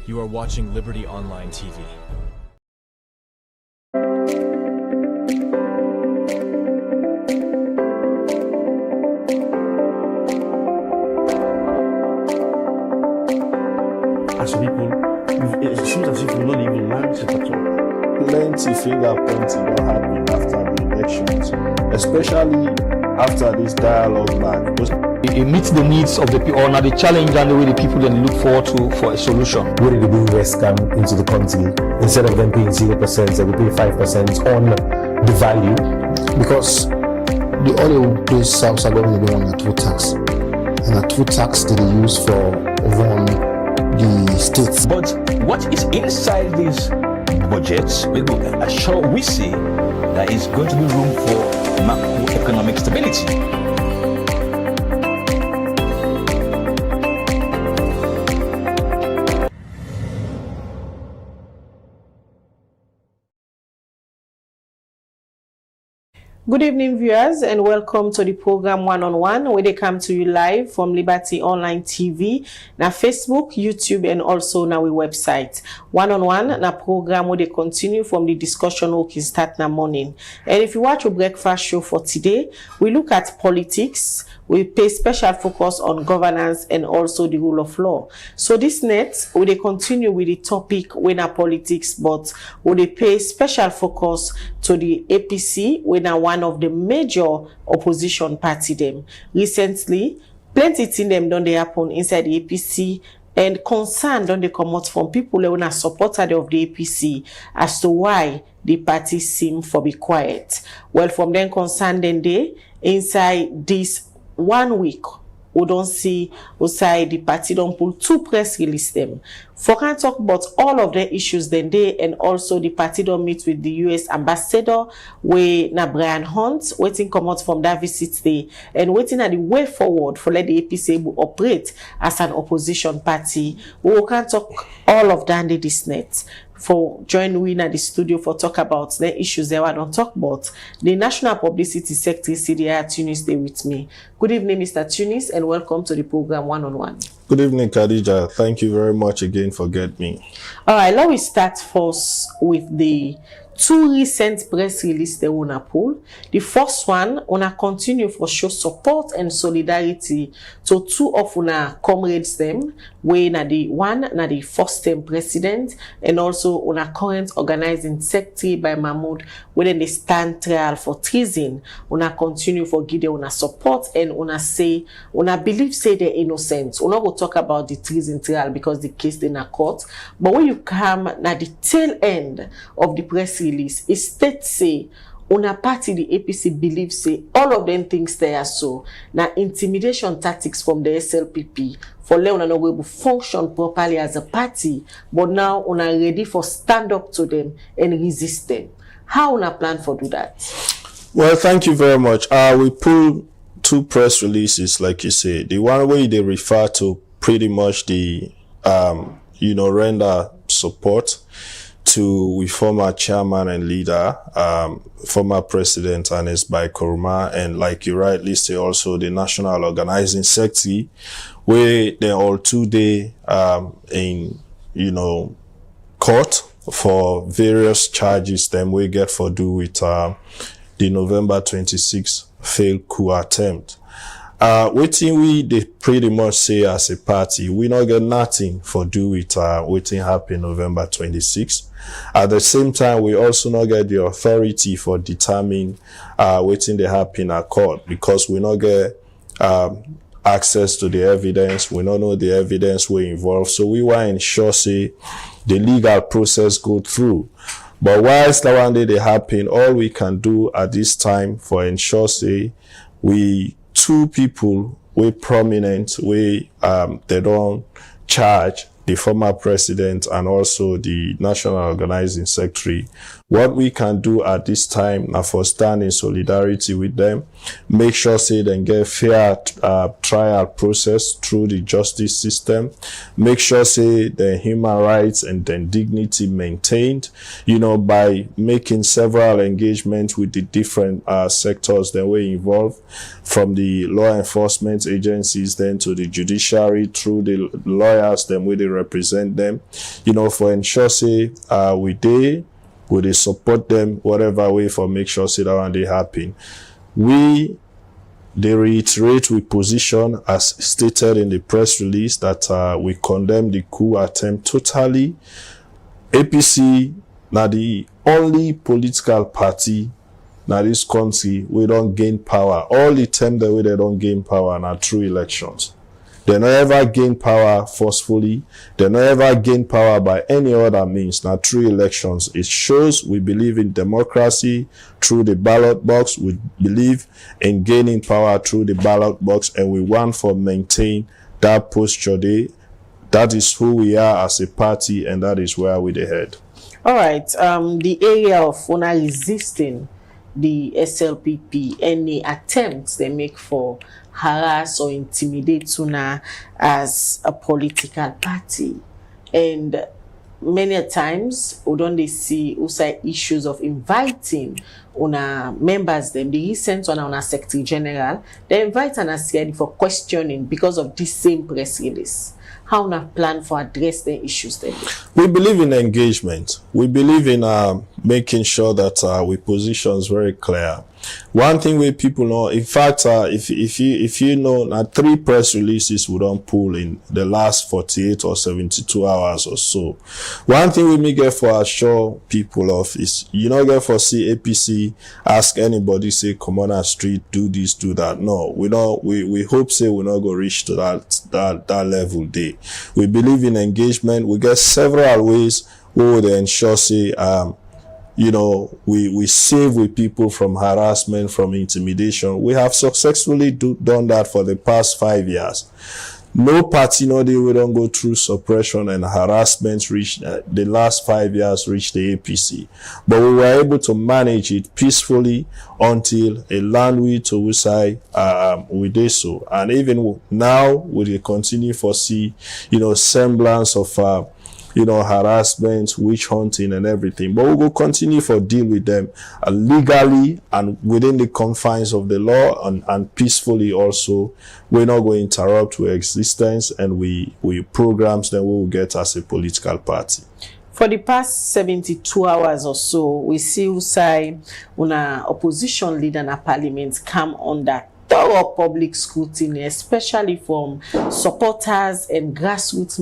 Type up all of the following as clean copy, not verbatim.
You are watching Liberty Online TV. As people, it seems as if we've not even learned it at all. Plenty finger pointing don't happen after the elections, especially after this dialogue back. It meets the needs of the people, or the challenge and the way the people then look forward to for a solution. Where did the invest come into the country? Instead of them paying 0%, they will pay 5% on the value. Because the oil those Souths are going to be on a two tax. And a two tax that they use for run the states. But what is inside these budgets, we see there is going to be room for macroeconomic stability. Good evening, viewers, and welcome to the program One on One, where they come to you live from Liberty Online TV, na Facebook, YouTube, and also na we website. One on One, na program where they continue from the discussion we start na morning. And if you watch a breakfast show for today, we look at politics. We pay special focus on governance and also the rule of law. So this net, we they continue with the topic when our politics, but we they pay special focus to the APC when are one of the major opposition party them. Recently, plenty things them done they happen inside the APC, and concern don't they come out from people who are supporters of the APC as to why the party seem for be quiet. Well, from them concern then they inside this 1 week, we don't see outside the party don't pull two press release them. For can talk about all of the issues then they, and also the party don't meet with the US ambassador where na Brian Hunt waiting come out from that visit day and waiting at the way forward for let the APC able operate as an opposition party. We can talk all of that in this net. For join we in the studio for talk about the issues that I don't talk about. The National Publicity Secretary CDI Tunis day with me. Good evening, Mr. Tunis, and welcome to the program One on One. Good evening, Khadija. Thank you very much again for getting me. All right, let me start first with the two recent press releases they wanna pull. The first one wanna continue for show support and solidarity to two of una comrades them, where na the one na the first term president and also una current organizing secretary by Mahmoud, where they stand trial for treason. Una continue for give una support and una say una believe say they're innocent. Una go talk about the treason trial because the case in a court. But when you come na the tail end of the press release, it states say una party the APC believes say all of them things they are so na intimidation tactics from the SLPP for let una no able function properly as a party, but now una ready for stand up to them and resist them. How una plan for do that? Well, thank you very much. We pulled two press releases, like you say. The one way they refer to pretty much the render support to we former chairman and leader, former president Anes by Koruma, and like you rightly say, also the national organizing secretary, where they're all today in court for various charges them we get for do with the November 26th failed coup attempt. Waiting they pretty much say as a party, we not get nothing for do with waiting happen November 26th. At the same time, we also not get the authority for determining waiting they happen at court, because we not get access to the evidence. We don't know the evidence we involved. So we want to ensure say the legal process go through. But whilst the one day they happen, all we can do at this time for ensure say we two people we prominent, we they don't charge the former president and also the national organizing secretary. What we can do at this time now for stand in solidarity with them, make sure say they get fair trial process through the justice system, make sure say the human rights and then dignity maintained, by making several engagements with the different sectors that were involved, from the law enforcement agencies then to the judiciary, through the lawyers then with the represent them, for ensure say we they support them whatever way for make sure say that one they happen. They reiterate we position as stated in the press release that we condemn the coup attempt totally. APC now the only political party now this country we don't gain power. All the time that way they don't gain power now through elections. They not ever gain power forcefully. They not ever gain power by any other means. Now through elections. It shows we believe in democracy through the ballot box. We believe in gaining power through the ballot box, and we want to maintain that posture there. That is who we are as a party, and that is where we head. All right. The area of resisting the SLPP, any attempts they make for harass or intimidate una as a political party, and many times we don't see also issues of inviting una members them. The recent one on our Secretary General, they invite an CID for questioning because of this same press release. How una plan for address the issues then? We believe in engagement. We believe in making sure that we positions very clear. One thing we people know, in fact, if you know, 3 press releases we don't pull in the last 48 or 72 hours or so. One thing we may get for assure people of is, you not get for see APC ask anybody say come on our street, do this, do that. No, we don't. We hope say we not go reach to that level there. We believe in engagement. We get several ways we would ensure say we save with people from harassment, from intimidation. We have successfully done that for the past 5 years. No party, no day we don't go through suppression and harassment reach the last 5 years reach the APC. But we were able to manage it peacefully until a land we to Usai, we did so. And even now we continue to see, semblance of, harassment, witch hunting and everything. But we will continue to deal with them legally and within the confines of the law and peacefully also. We're not going to interrupt our existence, and we programs that we will get as a political party. For the past 72 hours or so, we see Usai, una opposition leader in parliament come under thorough public scrutiny, especially from supporters and grassroots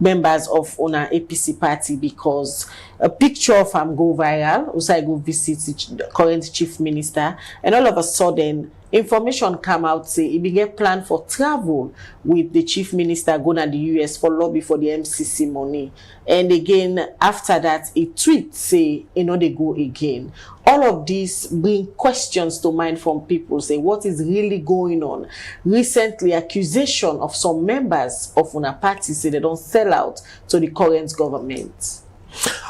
members of una APC party, because a picture of him go viral. Usai go visit the current chief minister, and all of a sudden information come out say he began plan for travel with the chief minister going to the US for lobby for the MCC money. And again, after that, a tweet say, they go again. All of these bring questions to mind from people, say, what is really going on? Recently, accusation of some members of una party say they don't sell out to the current government.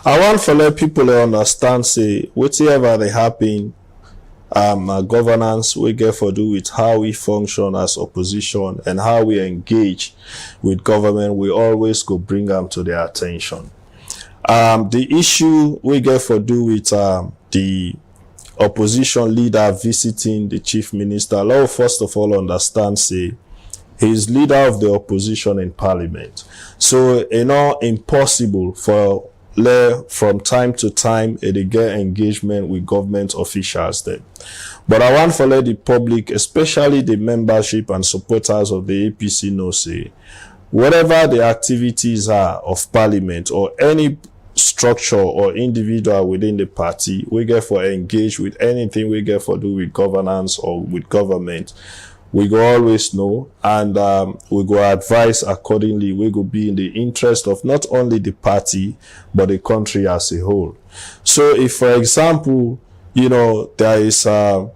I want to let people understand, say, whatever they happen, governance we get for do with how we function as opposition and how we engage with government. We always go bring them to their attention. The issue we get for do with the opposition leader visiting the chief minister, let's first of all understand, say, he's leader of the opposition in parliament. So, impossible for from time to time they get engagement with government officials then. But I want to let the public, especially the membership and supporters of the APC, know, say, whatever the activities are of parliament or any structure or individual within the party, we get for engage with anything we get for do with governance or with government, we go always know, and we go advise accordingly. We go be in the interest of not only the party, but the country as a whole. So if, for example, there is an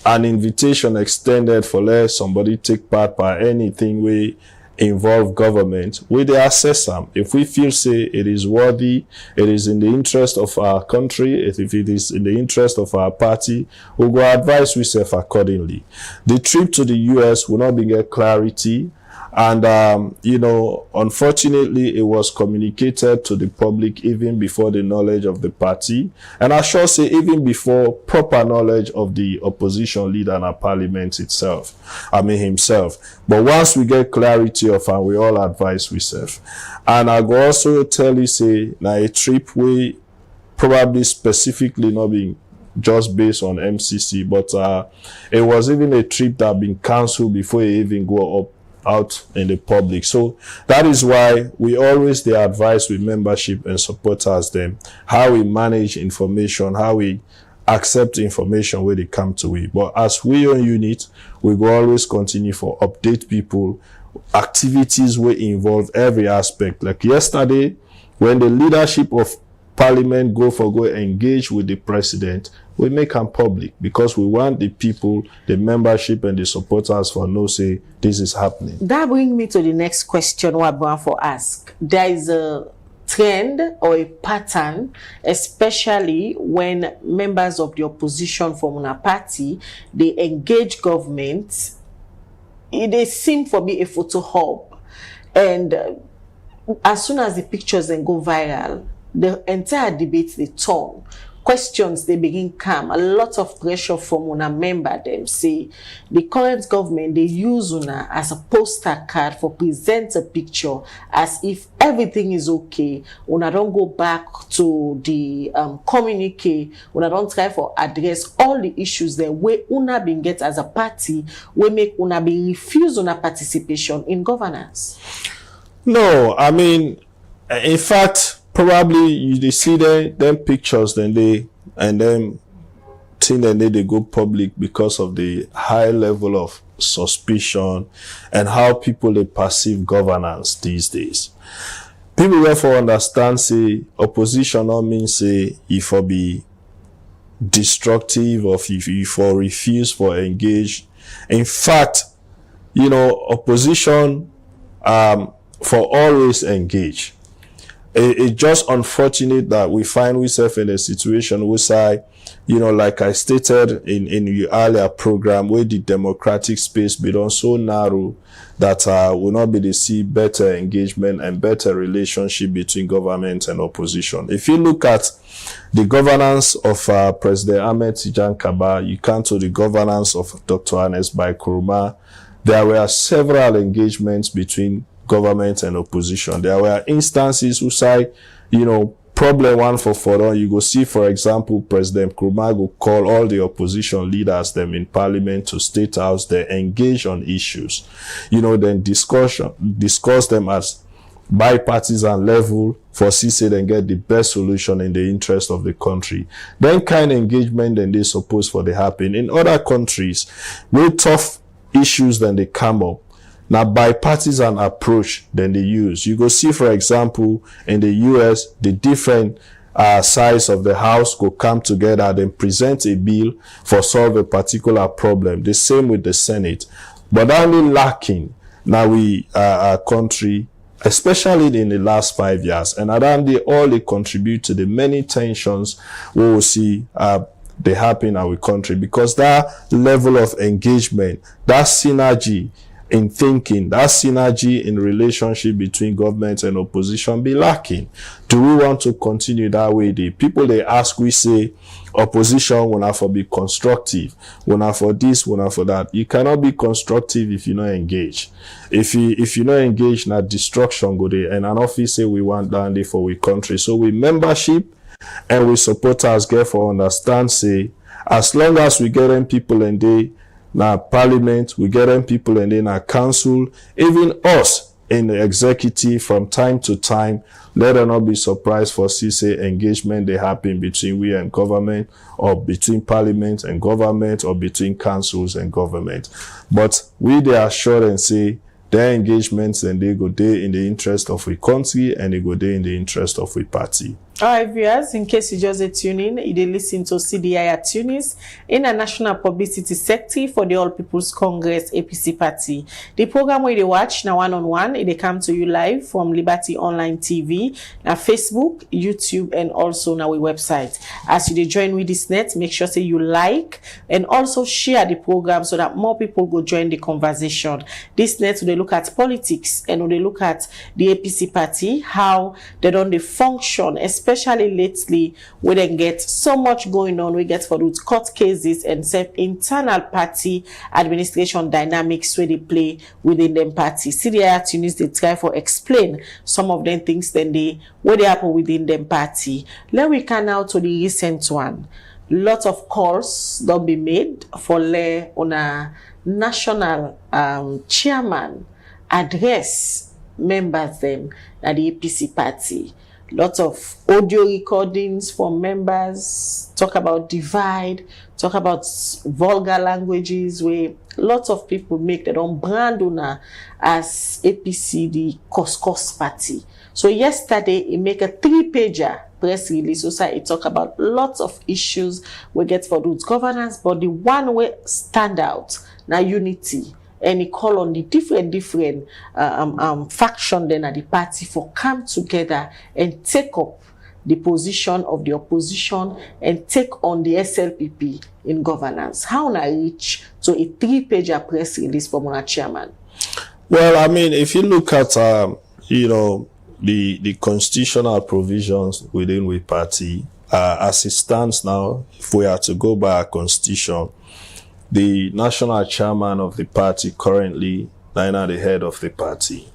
invitation extended for let somebody take part by anything we involve government, we they assess them. If we feel say it is worthy, it is in the interest of our country, if it is in the interest of our party, we'll go advise ourselves accordingly. The trip to the US will not be get clarity And, you know, unfortunately, it was communicated to the public even before the knowledge of the party. And I shall say even before proper knowledge of the opposition leader and our parliament himself. But once we get clarity of and we all advise ourselves. And I go also tell you, say, now a trip we probably specifically not being just based on MCC, but it was even a trip that had been cancelled before it even go up out in the public. So that is why we always the advise with membership and supporters them how we manage information, how we accept information where they come to we. But as we on unit, we will always continue for update people, activities will involve every aspect. Like yesterday, when the leadership of Parliament go engage with the president, we make them public because we want the people, the membership and the supporters for no say this is happening. That brings me to the next question what I want to ask. There is a trend or a pattern, especially when members of the opposition from una party, they engage government, they seem to be a photo hub. And as soon as the pictures then go viral, the entire debate they turn. Questions they begin come. A lot of pressure from una member them say the current government they use una as a poster card for present a picture as if everything is okay. Una don't go back to the communique. Una don't try for address all the issues that way una been get as a party we make una be refuse una participation in governance. No, I mean, in fact, probably you see them pictures, then they go public because of the high level of suspicion and how people they perceive governance these days. People therefore understand say opposition not mean say if I be destructive or if you for refuse for engage. In fact, you know, opposition for always engage. It's just unfortunate that we find ourselves in a situation where, you know, like I stated in your earlier program, where the democratic space be done so narrow that will not be to see better engagement and better relationship between government and opposition. If you look at the governance of President Ahmed Tijan Kaba, you come to the governance of Dr. Ernest Bai Koroma, there were several engagements between government and opposition. There were instances who say, you know, problem one for you go see, for example, President Nkrumah go call all the opposition leaders them in parliament to state house, they engage on issues, you know, then discuss them as bipartisan level for CC then get the best solution in the interest of the country. Then kind of engagement then they suppose for the happen. In other countries, with tough issues then they come up, now, bipartisan approach then they use. You go see, for example, in the US, the different sides of the House go come together, then present a bill for solve a particular problem. The same with the Senate. But only lacking now our country, especially in the last 5 years, and around all they contribute to the many tensions we will see they happen in our country because that level of engagement, that synergy in thinking, that synergy in relationship between government and opposition be lacking. Do we want to continue that way? The people they ask, we say, opposition will not for be constructive, will not for this, will not for that. You cannot be constructive if you not engage. If you not engage, na destruction go there. And an office say we want down there for we country. So we membership and we supporters get for understand say, as long as we get them people and they now parliament, we get them people and then our council, even us in the executive from time to time, let us not be surprised for CC engagement they happen between we and government or between parliament and government or between councils and government. But we they assure and say their engagements and they go there in the interest of a country and they go there in the interest of a party. All right, viewers, in case you just tune in, you dey listen to CDI at Tunis in a national publicity sector for the All People's Congress APC party. The program where they watch now one on one, it come to you live from Liberty Online TV, now Facebook, YouTube, and also now we website. As you dey join with this net, make sure say you like and also share the program so that more people go join the conversation. This net they look at politics and they look at the APC party, how they don't they function, especially lately where they get so much going on. We get for those court cases and self internal party administration dynamics where they play within them party. CDI Tunis they try for explain some of them things then they where they happen within them party. Then we can now to the recent one. Lot of calls don't be made for on a national chairman address members them at the APC party. Lots of audio recordings from members, talk about divide, talk about vulgar languages where lots of people make their own brand owner as APC, the Couscous party. So yesterday, he make a 3-pager press release. So it talk about lots of issues we get for those governance, but the one way stand out, now unity. And he call on the different faction then at the party for come together and take up the position of the opposition and take on the SLPP in governance. How na reach to a 3-pager press release from our chairman? Well, I mean, if you look at the constitutional provisions within we party, as it stands now, if we are to go by our constitution, the national chairman of the party currently, now the head of the party.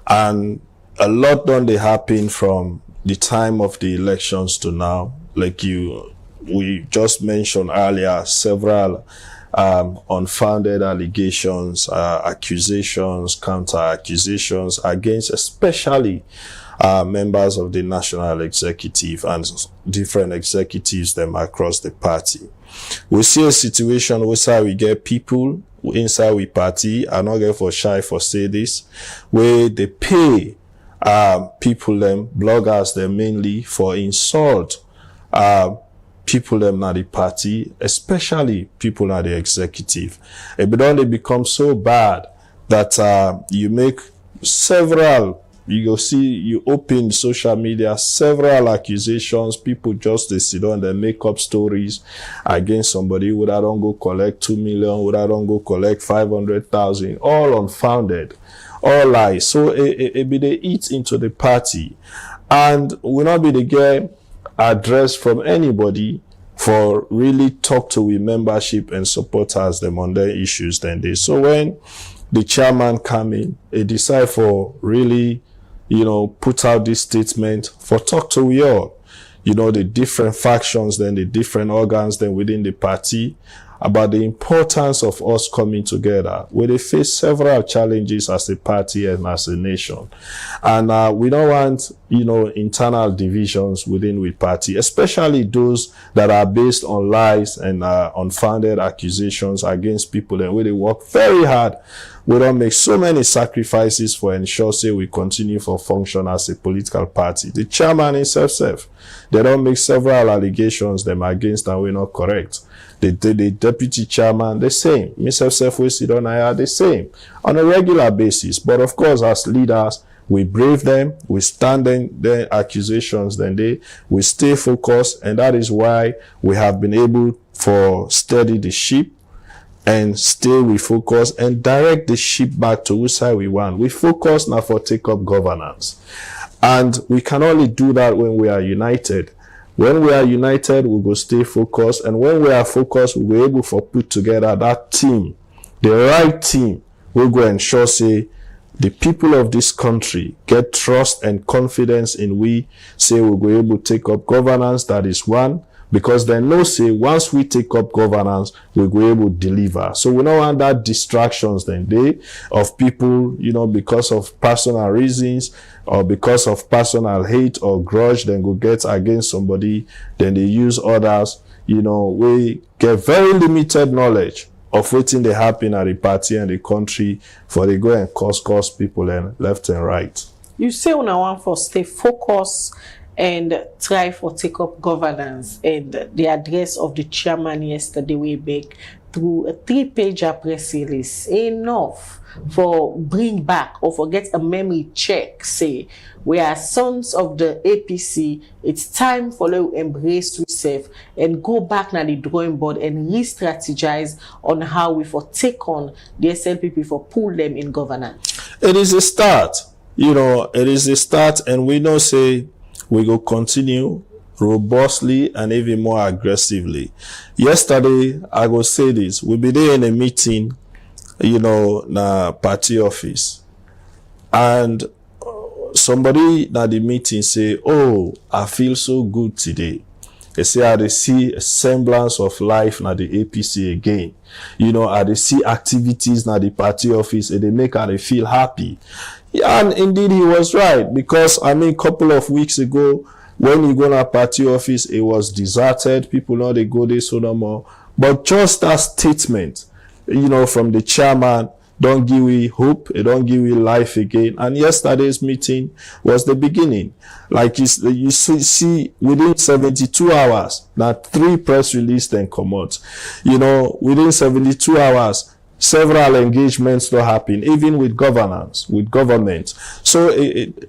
And a lot done they happen from the time of the elections to now. Like we just mentioned earlier, several unfounded allegations, accusations, counter-accusations against especially members of the national executive and different executives them across the party. We see a situation where we get people inside we party, I not get for shy for say this, where they pay people them, bloggers them mainly for insult people them at the party, especially people at the executive. It only become so bad that you make several. You go see, you open social media, several accusations, people just they sit on and make up stories against somebody. Would I don't go collect 2 million? Would I don't go collect 500,000? All unfounded, all lies. So it be they eat into the party, and will not be the get address from anybody for really talk to we membership and supporters them on their issues. Then they so when the chairman come in, they decide for really put out this statement for talk to we all, the different factions, then the different organs, then within the party, about the importance of us coming together, where they face several challenges as a party and as a nation. And we don't want, internal divisions within we party, especially those that are based on lies and unfounded accusations against people, and where they work very hard. We don't make so many sacrifices for ensure say we continue for function as a political party. The chairman himself, they don't make several allegations them against and we're not correct. The deputy chairman, the same. Myself, we sit on IR, the same. On a regular basis. But of course, as leaders, we brave them, we stand in their accusations, then we stay focused, and that is why we have been able to steady the ship and stay we focus and direct the ship back to which side we want. We focus now for take up governance. And we can only do that when we are united. When we are united, we will stay focused. And when we are focused, we will be able to put together that team, the right team. We'll go ensure say the people of this country get trust and confidence in we say we'll be able to take up governance. That is one. Because they know say once we take up governance, we'll be able to deliver. So we don't want that distractions then of people, because of personal reasons or because of personal hate or grudge, then go get against somebody, then they use others. We get very limited knowledge of what's they happen at the party and the country for they go and cause people and left and right. You say on one for stay focused and try for take up governance. And the address of the chairman yesterday way back through a 3-page press release enough for bring back or forget a memory check. Say we are sons of the APC. It's time for them to embrace yourself and go back na the drawing board and re-strategize on how we for take on the SLPP for pull them in governance. It is a start. It is a start, and we know say we go continue robustly and even more aggressively. Yesterday, I go say this, we be there in a meeting, na party office, and somebody na the meeting say, oh, I feel so good today. They say, I see a semblance of life na the APC again. I see activities na the party office, and they make her feel happy. Yeah, and indeed he was right, because a couple of weeks ago, when you go to a party office, it was deserted. People know they go there so no more. But just that statement, from the chairman, don't give you hope, it don't give you life again. And yesterday's meeting was the beginning. Like you see within 72 hours, now 3 press releases then come out. Within 72 hours, several engagements don't happen, even with governance, with government. So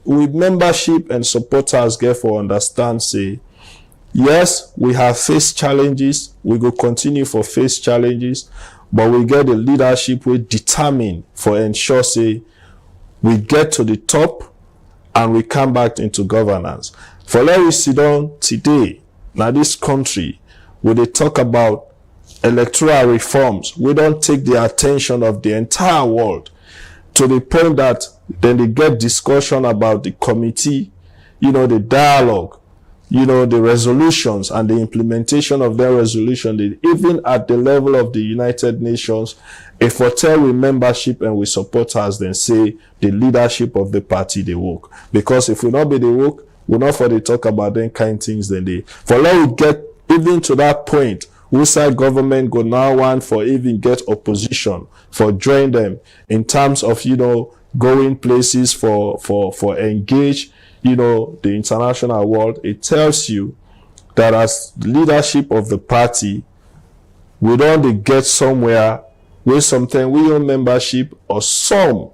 with membership and supporters, therefore understand, say, yes, we have faced challenges. We will continue for face challenges, but we get the leadership we determine for ensure, say, we get to the top and we come back into governance. For let we sit down today, now this country, where they talk about electoral reforms, we don't take the attention of the entire world to the point that then they get discussion about the committee, the dialogue, the resolutions and the implementation of their resolution. Even at the level of the United Nations, if we tell with membership and with supporters, then say the leadership of the party they work. Because if we not be the work, we're not for the talk about them kind things, then they for let we get even to that point. Which side government go now want for even get opposition for join them in terms of going places for engage the international world. It tells you that as leadership of the party, we don't get somewhere where something we own membership or some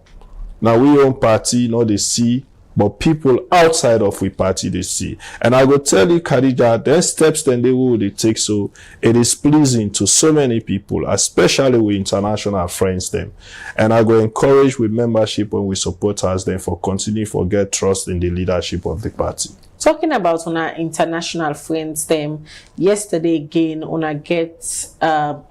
now we own party they see, but people outside of we party they see. And I go tell you, Khadija, their steps then they will take, so it is pleasing to so many people, especially with international friends them. And I go encourage with membership when we support us then for continue for get trust in the leadership of the party. Talking about on our international friends them, yesterday again on a get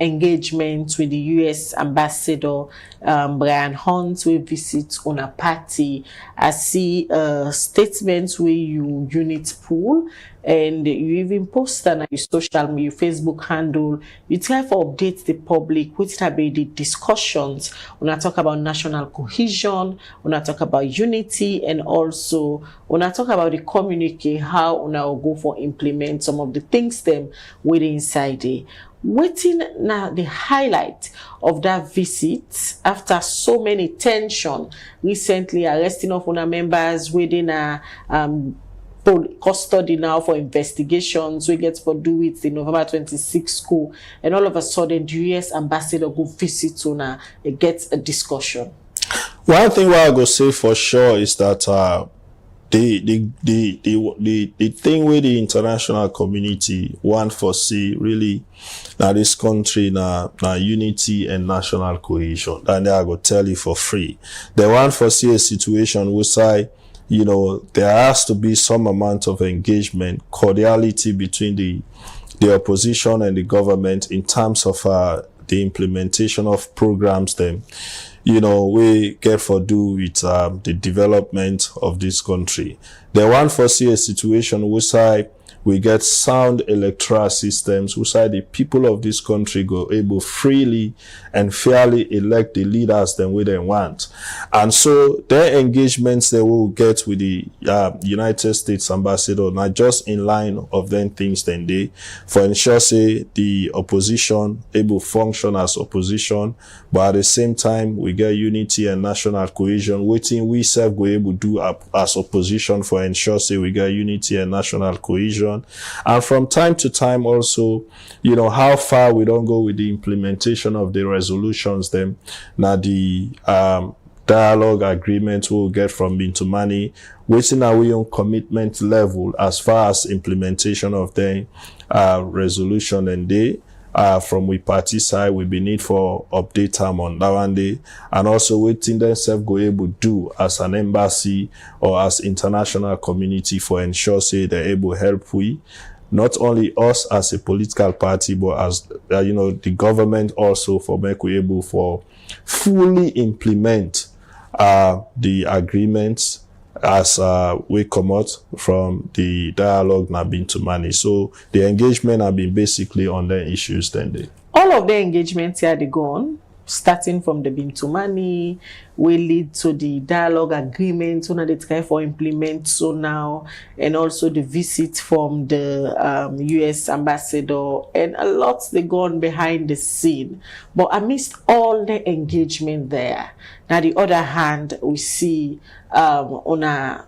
engagement with the US ambassador Brian Hunt. We visit on a party. I see statements where you unit pool, and you even post on your social media, Facebook handle. You try to update the public which have been the discussions when I talk about national cohesion, when I talk about unity, and also when I talk about the communique, how when I will go for implement some of the things them with inside there. Waiting now the highlight of that visit after so many tension recently arresting of one members within a custody now for investigations. We get for do it the November 26 school, and all of a sudden the US ambassador go visit to get a discussion. One thing what I go say for sure is that the thing with the international community want foresee really now this country now unity and national cohesion. And I go tell you for free. They want foresee a situation where there has to be some amount of engagement, cordiality between the opposition and the government in terms of the implementation of programs then we get for do with the development of this country. They want foresee a situation where we get sound electoral systems, which are the people of this country go able freely and fairly elect the leaders them we they want. And so their engagements they will get with the United States ambassador, not just in line of them things then they, for ensure say the opposition able function as opposition, but at the same time we get unity and national cohesion, waiting we self go able do as opposition for ensure say we get unity and national cohesion. And from time to time also, you know, how far we don't go with the implementation of the resolutions them. Now the dialogue agreement we'll get from Bintumani, waiting are we on commitment level as far as implementation of the resolution, and they from we party side we be need for update time on that one day, and also waiting themselves go able do as an embassy or as international community for ensure say they're able help we not only us as a political party, but as you know, the government also for make we able for fully implement the agreements as we come out from the dialogue now been to money. So the engagement have been basically on the issues then they. All of the engagements here they go on, starting from the Bintumani, will lead to the dialogue agreement, so now they try for implement so now, and also the visit from the US ambassador, and a lot they go on behind the scene. But amidst all the engagement there, now the other hand, we see on a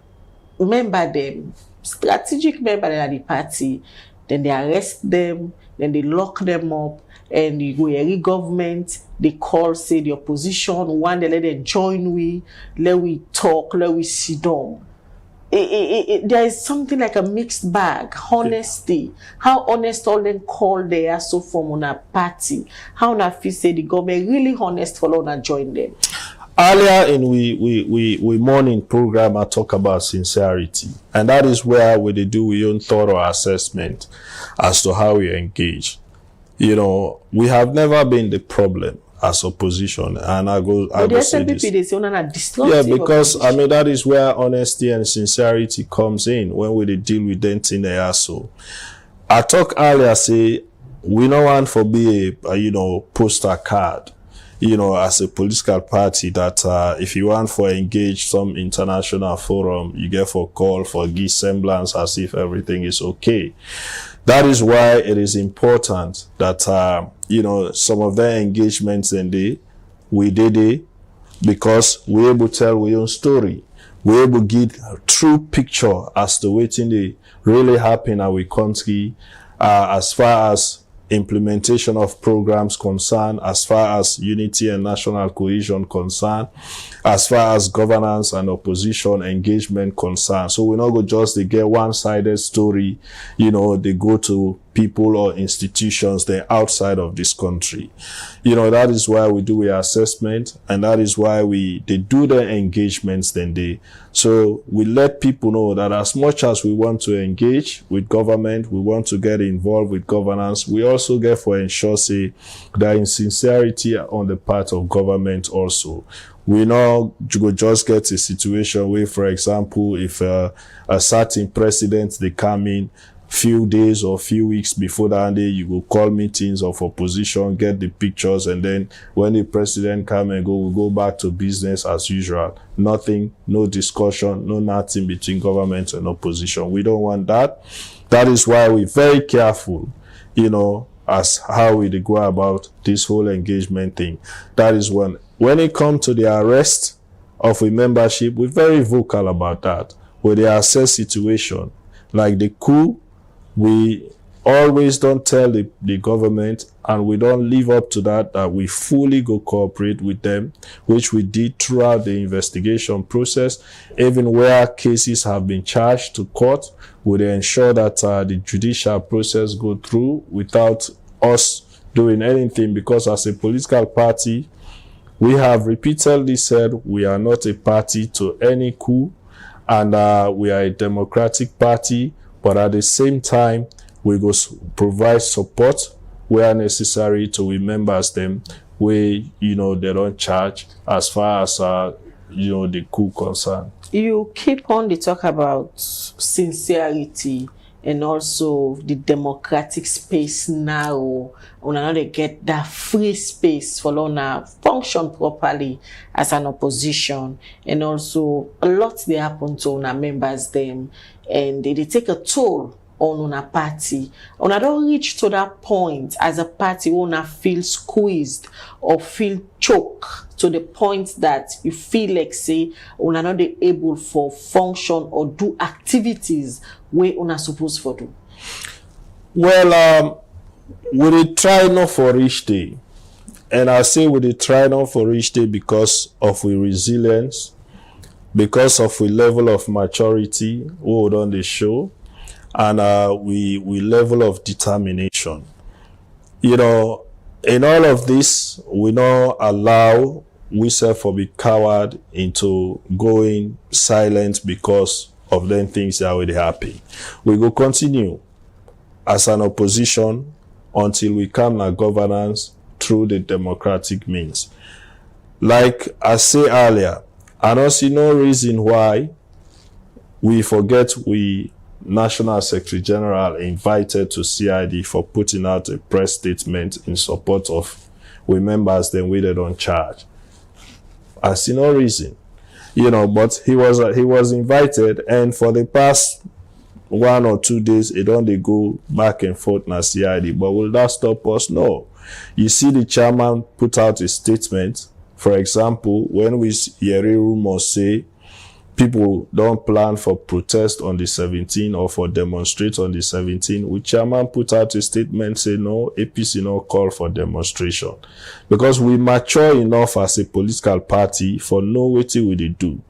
member them, strategic member of the party, then they arrest them, then they lock them up, and the Gueri government, they call, say, the opposition, one, they let them join we, let we talk, let we sit down. There is something like a mixed bag, honesty. How honest all them call they are so from on a party. How na feel say the government really honest for all and join them. Earlier in we morning program I talk about sincerity, and that is where we do we own thorough assessment as to how we engage. You know, we have never been the problem as opposition, and I go say this. Yeah, because I mean that is where honesty and sincerity comes in when we deal with them in the so. I talk earlier say we no want for be a you know poster card. You know, as a political party that if you want for engage some international forum, you get for call for give semblance as if everything is okay. That is why it is important that, you know, some of their engagements and we did it because we're able to tell our own story. We're able to give a true picture as to what they really happen in our country, as far as implementation of programs concerned, as far as unity and national cohesion concerned, as far as governance and opposition engagement concerned. So we're not going just to get one-sided story, you know, they go to people or institutions they're outside of this country. You know, that is why we do the assessment, and that is why they do the engagements then so we let people know that as much as we want to engage with government, we want to get involved with governance, we also get for ensure say that in sincerity on the part of government also. We now just get a situation where, for example, if a certain president they come in few days or few weeks before that day, you go call meetings of opposition, get the pictures, and then when the president come and go, we go back to business as usual. Nothing, no discussion, no nothing between government and opposition. We don't want that. That is why we're very careful, you know, as how we go about this whole engagement thing. That is when it comes to the arrest of a membership, we're very vocal about that. When they assess situation, like the coup, we always don't tell the government, and we don't live up to that we fully go cooperate with them, which we did throughout the investigation process. Even where cases have been charged to court, we ensure that the judicial process go through without us doing anything, because as a political party, we have repeatedly said we are not a party to any coup, and we are a democratic party. But at the same time, we go provide support where necessary to we members them where, you know, they don't charge as far as, you know, the coup concern. You keep on the talk about sincerity and also the democratic space now. Una not get that free space for una function properly as an opposition, and also a lot they happen to una members them, and they take a toll on una party. Una don't reach to that point as a party una feel squeezed or feel choked to the point that you feel like say una not able for function or do activities where una supposed for do. Well, we dey try not for each day, and I say we dey try not for each day because of we resilience, because of we level of maturity we don dey show, and we level of determination. You know, in all of this, we not allow we self for be coward into going silent because of them things that will happen. We go continue as an opposition until we come to governance through the democratic means. Like I said earlier, I don't see no reason why we forget we National Secretary General invited to CID for putting out a press statement in support of we members then waited on charge. I see no reason, you know, but he was invited, and for the past 1 or 2 days, it only go back and forth na CID. But will that stop us? No. You see the chairman put out a statement. For example, when we hear rumors say people don't plan for protest on the 17th or for demonstrate on the 17th, the chairman put out a statement say no, APC no call for demonstration. Because we mature enough as a political party for know what we do.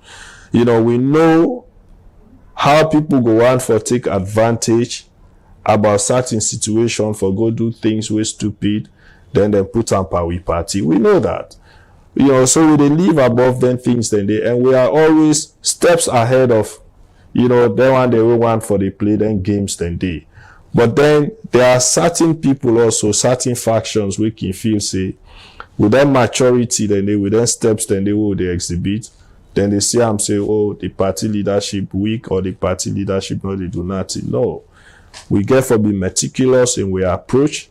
You know, we know how people go on for take advantage about certain situation for go do things way stupid, then they put on power party. We know that. You know, so we they live above them things then they, and we are always steps ahead of, you know, them one they will want for they play them games then they. But then there are certain people also, certain factions we can feel say with them maturity then they, with them steps then they will they exhibit. Then they see them say, oh, the party leadership weak or the party leadership not they do nothing. No. We get for be meticulous in we approach,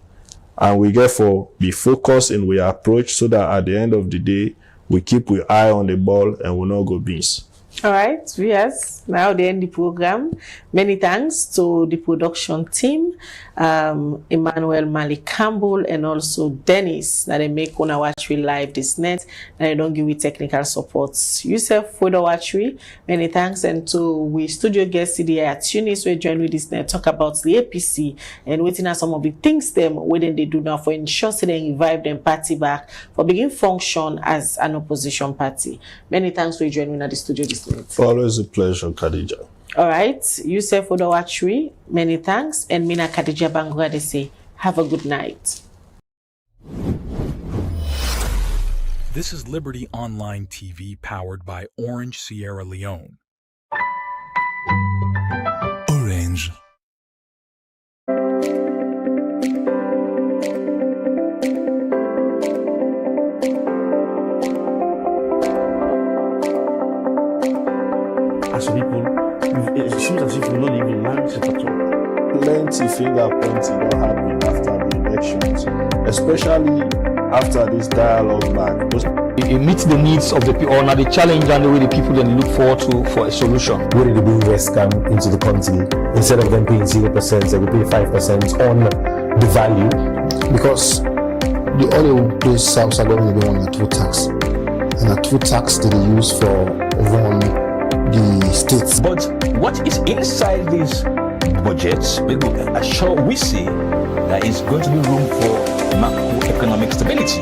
and we get for be focused in we approach so that at the end of the day, we keep we eye on the ball and we not go beans. All right, yes. Now they end the program. Many thanks to the production team, Emmanuel Malik Campbell, and also Dennis, that they make una watch we live this net, and they don't give we technical support. Yourself for the watch we. Many thanks, and to we studio guest CDI at Tunis, we join with this net talk about the APC and waiting at some of the things them whether they do now for ensure so they revive them party back for begin function as an opposition party. Many thanks for joining at the studio this net. Always a pleasure, Khadija. All right, Yusuf Odawachwi, many thanks, and Mina Khadija Bangura, they say, have a good night. This is Liberty Online TV powered by Orange Sierra Leone. Orange. As people, it seems as if we're not even mindset at all. Plenty finger pointing don't happen after the elections, especially after this dialogue back. It meets the needs of the people, or now the challenge and the way the people then look forward to for a solution. Where did the bring West come into the country? Instead of them paying 0%, they will pay 5% on the value. Because the oil those South Salon they want a two tax, and a two tax that they use for run the states. But what is inside these budgets, we see there is going to be room for macroeconomic stability.